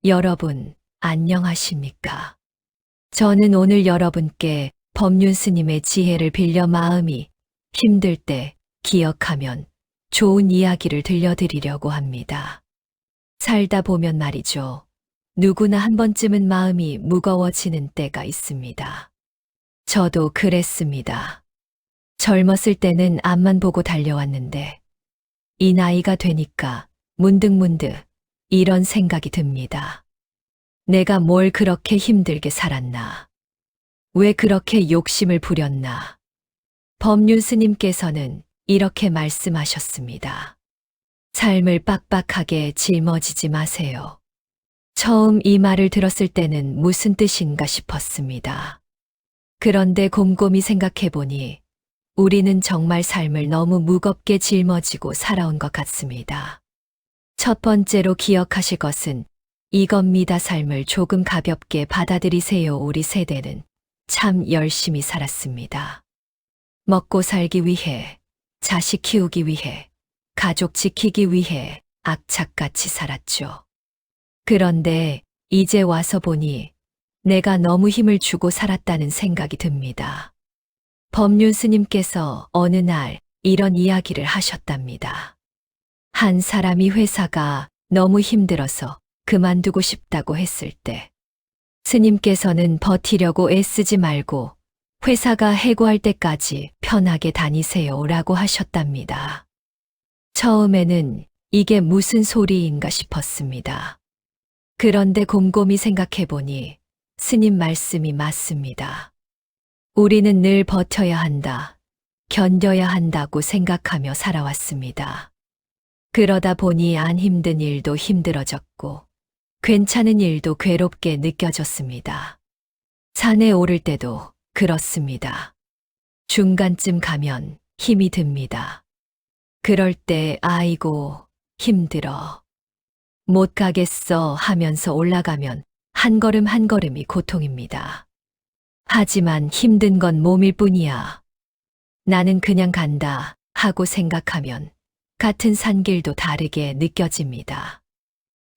여러분, 안녕하십니까? 저는 오늘 여러분께 법륜 스님의 지혜를 빌려 마음이 힘들 때 기억하면 좋은 이야기를 들려드리려고 합니다. 살다 보면 말이죠. 누구나 한 번쯤은 마음이 무거워지는 때가 있습니다. 저도 그랬습니다. 젊었을 때는 앞만 보고 달려왔는데 이 나이가 되니까 문득문득 이런 생각이 듭니다. 내가 뭘 그렇게 힘들게 살았나? 왜 그렇게 욕심을 부렸나? 법륜 스님께서는 이렇게 말씀하셨습니다. 삶을 빡빡하게 짊어지지 마세요. 처음 이 말을 들었을 때는 무슨 뜻인가 싶었습니다. 그런데 곰곰이 생각해 보니 우리는 정말 삶을 너무 무겁게 짊어지고 살아온 것 같습니다. 첫 번째로 기억하실 것은 이겁니다. 삶을 조금 가볍게 받아들이세요. 우리 세대는 참 열심히 살았습니다. 먹고 살기 위해, 자식 키우기 위해, 가족 지키기 위해 악착같이 살았죠. 그런데 이제 와서 보니 내가 너무 힘을 주고 살았다는 생각이 듭니다. 법륜 스님께서 어느 날 이런 이야기를 하셨답니다. 한 사람이 회사가 너무 힘들어서 그만두고 싶다고 했을 때 스님께서는 버티려고 애쓰지 말고 회사가 해고할 때까지 편하게 다니세요 라고 하셨답니다. 처음에는 이게 무슨 소리인가 싶었습니다. 그런데 곰곰이 생각해 보니 스님 말씀이 맞습니다. 우리는 늘 버텨야 한다, 견뎌야 한다고 생각하며 살아왔습니다. 그러다 보니 안 힘든 일도 힘들어졌고 괜찮은 일도 괴롭게 느껴졌습니다. 산에 오를 때도 그렇습니다. 중간쯤 가면 힘이 듭니다. 그럴 때 아이고 힘들어. 못 가겠어 하면서 올라가면 한 걸음 한 걸음이 고통입니다. 하지만 힘든 건 몸일 뿐이야. 나는 그냥 간다 하고 생각하면 같은 산길도 다르게 느껴집니다.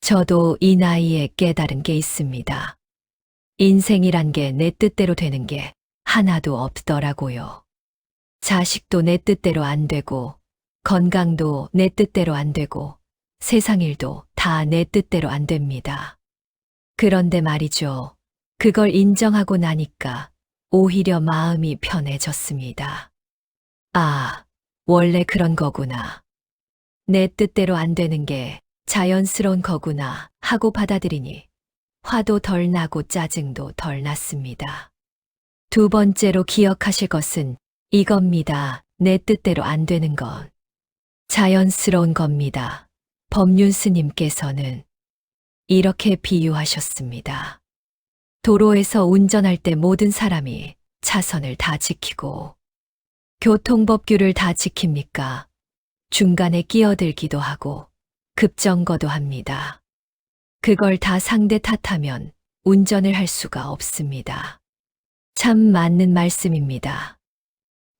저도 이 나이에 깨달은 게 있습니다. 인생이란 게 내 뜻대로 되는 게 하나도 없더라고요. 자식도 내 뜻대로 안 되고, 건강도 내 뜻대로 안 되고, 세상 일도 다 내 뜻대로 안 됩니다. 그런데 말이죠. 그걸 인정하고 나니까 오히려 마음이 편해졌습니다. 아, 원래 그런 거구나. 내 뜻대로 안 되는 게 자연스러운 거구나 하고 받아들이니 화도 덜 나고 짜증도 덜 났습니다. 두 번째로 기억하실 것은 이겁니다. 내 뜻대로 안 되는 건 자연스러운 겁니다. 법륜 스님께서는 이렇게 비유하셨습니다. 도로에서 운전할 때 모든 사람이 차선을 다 지키고 교통법규를 다 지킵니까? 중간에 끼어들기도 하고 급정거도 합니다. 그걸 다 상대 탓하면 운전을 할 수가 없습니다. 참 맞는 말씀입니다.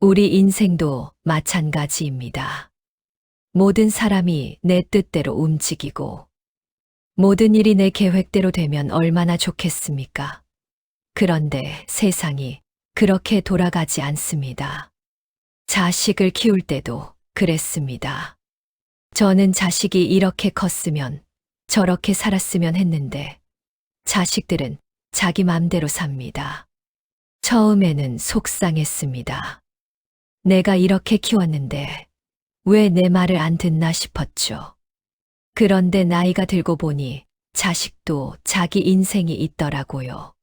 우리 인생도 마찬가지입니다. 모든 사람이 내 뜻대로 움직이고 모든 일이 내 계획대로 되면 얼마나 좋겠습니까? 그런데 세상이 그렇게 돌아가지 않습니다. 자식을 키울 때도 그랬습니다. 저는 자식이 이렇게 컸으면 저렇게 살았으면 했는데 자식들은 자기 맘대로 삽니다. 처음에는 속상했습니다. 내가 이렇게 키웠는데 왜 내 말을 안 듣나 싶었죠. 그런데 나이가 들고 보니 자식도 자기 인생이 있더라고요.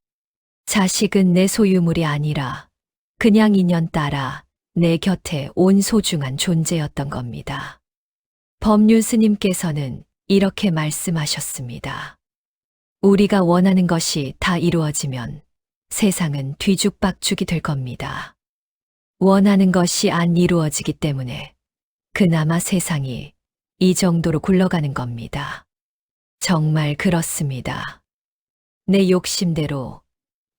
자식은 내 소유물이 아니라 그냥 인연 따라 내 곁에 온 소중한 존재였던 겁니다. 법륜 스님께서는 이렇게 말씀하셨습니다. 우리가 원하는 것이 다 이루어지면 세상은 뒤죽박죽이 될 겁니다. 원하는 것이 안 이루어지기 때문에 그나마 세상이 이 정도로 굴러가는 겁니다. 정말 그렇습니다. 내 욕심대로,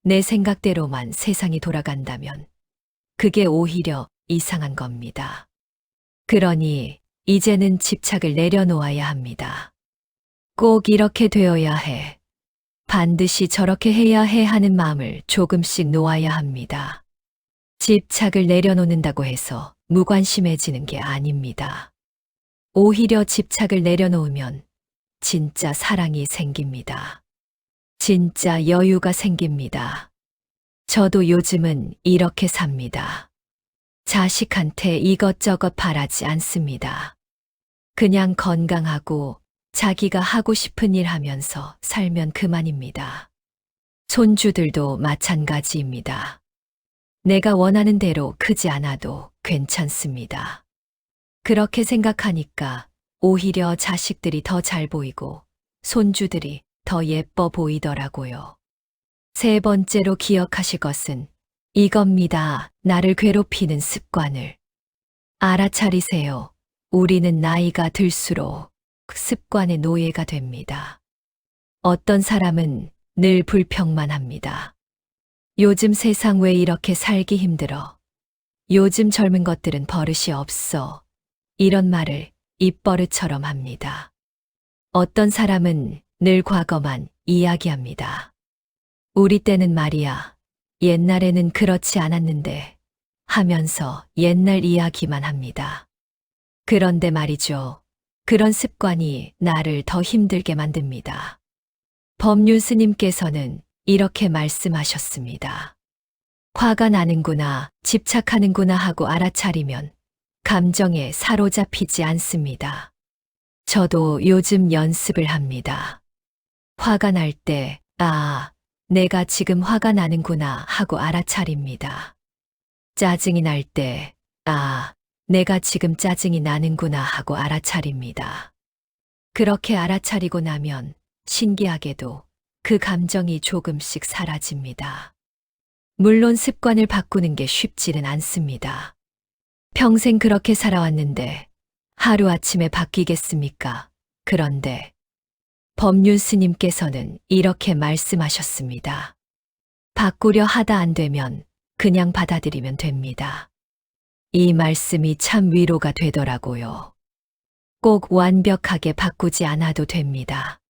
내 생각대로만 세상이 돌아간다면 그게 오히려 이상한 겁니다. 그러니 이제는 집착을 내려놓아야 합니다. 꼭 이렇게 되어야 해. 반드시 저렇게 해야 해 하는 마음을 조금씩 놓아야 합니다. 집착을 내려놓는다고 해서 무관심해지는 게 아닙니다. 오히려 집착을 내려놓으면 진짜 사랑이 생깁니다. 진짜 여유가 생깁니다. 저도 요즘은 이렇게 삽니다. 자식한테 이것저것 바라지 않습니다. 그냥 건강하고 자기가 하고 싶은 일 하면서 살면 그만입니다. 손주들도 마찬가지입니다. 내가 원하는 대로 크지 않아도 괜찮습니다. 그렇게 생각하니까 오히려 자식들이 더 잘 보이고 손주들이 더 예뻐 보이더라고요. 세 번째로 기억하실 것은 이겁니다. 나를 괴롭히는 습관을. 알아차리세요. 우리는 나이가 들수록 습관의 노예가 됩니다. 어떤 사람은 늘 불평만 합니다. 요즘 세상 왜 이렇게 살기 힘들어? 요즘 젊은 것들은 버릇이 없어. 이런 말을 입버릇처럼 합니다. 어떤 사람은 늘 과거만 이야기합니다. 우리 때는 말이야, 옛날에는 그렇지 않았는데 하면서 옛날 이야기만 합니다. 그런데 말이죠. 그런 습관이 나를 더 힘들게 만듭니다. 법륜 스님께서는 이렇게 말씀하셨습니다. 화가 나는구나, 집착하는구나 하고 알아차리면 감정에 사로잡히지 않습니다. 저도 요즘 연습을 합니다. 화가 날 때, 내가 지금 화가 나는구나 하고 알아차립니다. 짜증이 날 때, 내가 지금 짜증이 나는구나 하고 알아차립니다. 그렇게 알아차리고 나면 신기하게도 그 감정이 조금씩 사라집니다. 물론 습관을 바꾸는 게 쉽지는 않습니다. 평생 그렇게 살아왔는데 하루아침에 바뀌겠습니까? 그런데 법륜 스님께서는 이렇게 말씀하셨습니다. 바꾸려 하다 안 되면 그냥 받아들이면 됩니다. 이 말씀이 참 위로가 되더라고요. 꼭 완벽하게 바꾸지 않아도 됩니다.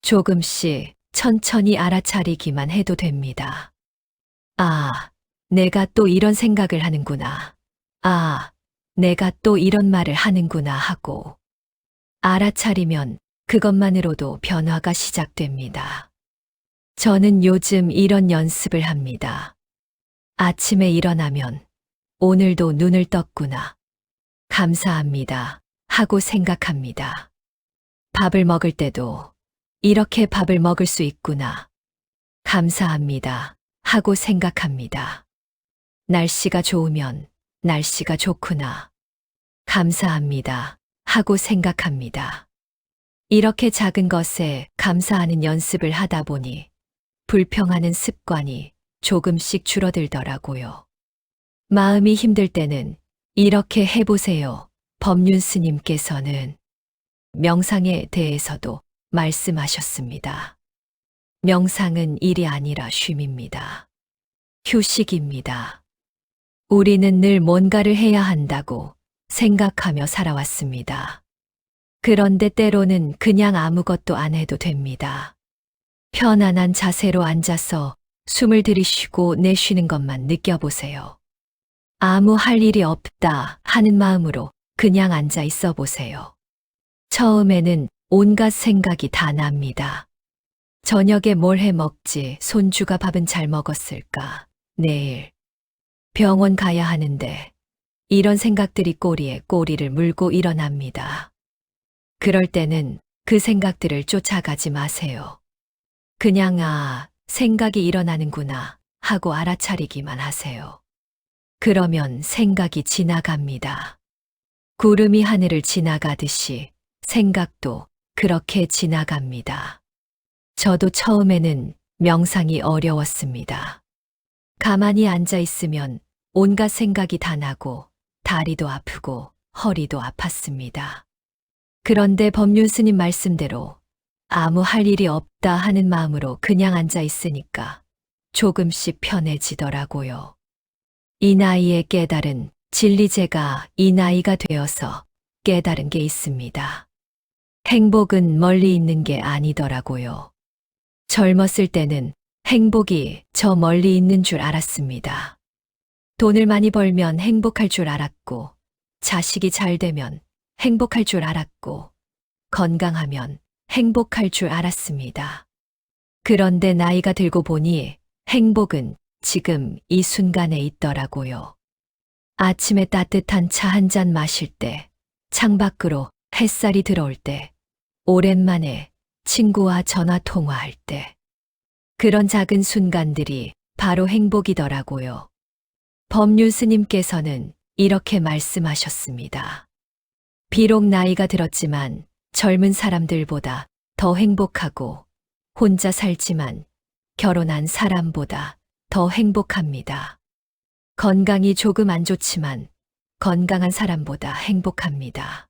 조금씩 천천히 알아차리기만 해도 됩니다. 내가 또 이런 생각을 하는구나. 내가 또 이런 말을 하는구나 하고 알아차리면 그것만으로도 변화가 시작됩니다. 저는 요즘 이런 연습을 합니다. 아침에 일어나면 오늘도 눈을 떴구나. 감사합니다. 하고 생각합니다. 밥을 먹을 때도 이렇게 밥을 먹을 수 있구나. 감사합니다. 하고 생각합니다. 날씨가 좋으면 날씨가 좋구나. 감사합니다. 하고 생각합니다. 이렇게 작은 것에 감사하는 연습을 하다 보니 불평하는 습관이 조금씩 줄어들더라고요. 마음이 힘들 때는 이렇게 해보세요. 법륜 스님께서는 명상에 대해서도 말씀하셨습니다. 명상은 일이 아니라 쉼입니다. 휴식입니다. 우리는 늘 뭔가를 해야 한다고 생각하며 살아왔습니다. 그런데 때로는 그냥 아무것도 안 해도 됩니다. 편안한 자세로 앉아서 숨을 들이쉬고 내쉬는 것만 느껴보세요. 아무 할 일이 없다 하는 마음으로 그냥 앉아 있어 보세요. 처음에는 온갖 생각이 다 납니다. 저녁에 뭘 해 먹지? 손주가 밥은 잘 먹었을까? 내일 병원 가야 하는데 이런 생각들이 꼬리에 꼬리를 물고 일어납니다. 그럴 때는 그 생각들을 쫓아가지 마세요. 그냥 생각이 일어나는구나 하고 알아차리기만 하세요. 그러면 생각이 지나갑니다. 구름이 하늘을 지나가듯이 생각도 그렇게 지나갑니다. 저도 처음에는 명상이 어려웠습니다. 가만히 앉아 있으면 온갖 생각이 다 나고 다리도 아프고 허리도 아팠습니다. 그런데 법륜 스님 말씀대로 아무 할 일이 없다 하는 마음으로 그냥 앉아 있으니까 조금씩 편해지더라고요. 이 나이에 깨달은 진리제가 이 나이가 되어서 깨달은 게 있습니다. 행복은 멀리 있는 게 아니더라고요. 젊었을 때는 행복이 저 멀리 있는 줄 알았습니다. 돈을 많이 벌면 행복할 줄 알았고, 자식이 잘 되면 행복할 줄 알았고, 건강하면 행복할 줄 알았습니다. 그런데 나이가 들고 보니 행복은 지금 이 순간에 있더라고요. 아침에 따뜻한 차 한 잔 마실 때, 창밖으로 햇살이 들어올 때, 오랜만에 친구와 전화 통화할 때. 그런 작은 순간들이 바로 행복이더라고요. 법률 스님께서는 이렇게 말씀하셨습니다. 비록 나이가 들었지만 젊은 사람들보다 더 행복하고, 혼자 살지만 결혼한 사람보다 더 행복합니다. 건강이 조금 안 좋지만 건강한 사람보다 행복합니다.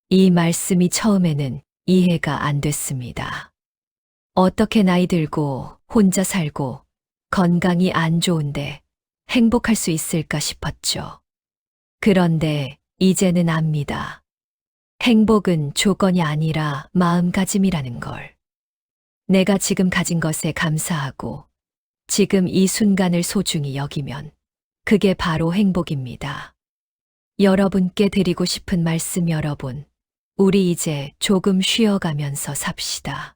이 말씀이 처음에는 이해가 안 됐습니다. 어떻게 나이 들고 혼자 살고 건강이 안 좋은데 행복할 수 있을까 싶었죠. 그런데 이제는 압니다. 행복은 조건이 아니라 마음가짐이라는 걸. 내가 지금 가진 것에 감사하고 지금 이 순간을 소중히 여기면 그게 바로 행복입니다. 여러분께 드리고 싶은 말씀 여러분, 우리 이제 조금 쉬어가면서 삽시다.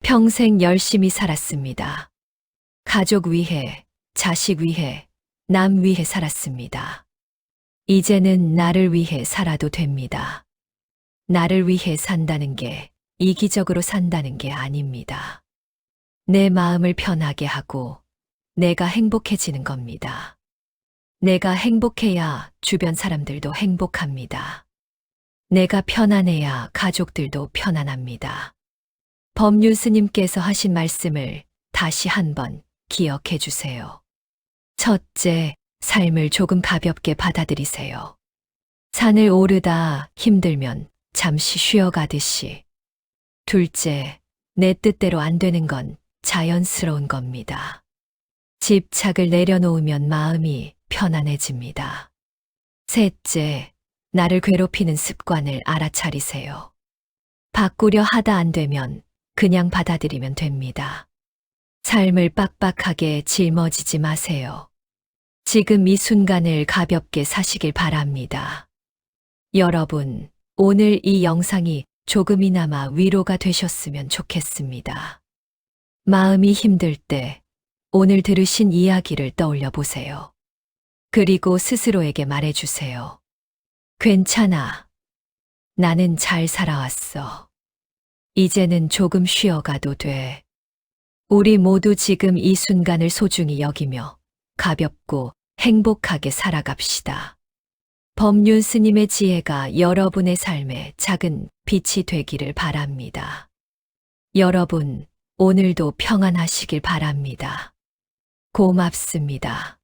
평생 열심히 살았습니다. 가족 위해, 자식 위해, 남 위해 살았습니다. 이제는 나를 위해 살아도 됩니다. 나를 위해 산다는 게 이기적으로 산다는 게 아닙니다. 내 마음을 편하게 하고 내가 행복해지는 겁니다. 내가 행복해야 주변 사람들도 행복합니다. 내가 편안해야 가족들도 편안합니다. 법률 스님께서 하신 말씀을 다시 한번 기억해 주세요. 첫째, 삶을 조금 가볍게 받아들이세요. 산을 오르다 힘들면 잠시 쉬어가듯이. 둘째, 내 뜻대로 안 되는 건 자연스러운 겁니다. 집착을 내려놓으면 마음이 편안해집니다. 셋째, 나를 괴롭히는 습관을 알아차리세요. 바꾸려 하다 안 되면 그냥 받아들이면 됩니다. 삶을 빡빡하게 짊어지지 마세요. 지금 이 순간을 가볍게 사시길 바랍니다. 여러분, 오늘 이 영상이 조금이나마 위로가 되셨으면 좋겠습니다. 마음이 힘들 때 오늘 들으신 이야기를 떠올려 보세요. 그리고 스스로에게 말해주세요. 괜찮아. 나는 잘 살아왔어. 이제는 조금 쉬어가도 돼. 우리 모두 지금 이 순간을 소중히 여기며 가볍고 행복하게 살아갑시다. 법륜 스님의 지혜가 여러분의 삶에 작은 빛이 되기를 바랍니다. 여러분, 오늘도 평안하시길 바랍니다. 고맙습니다.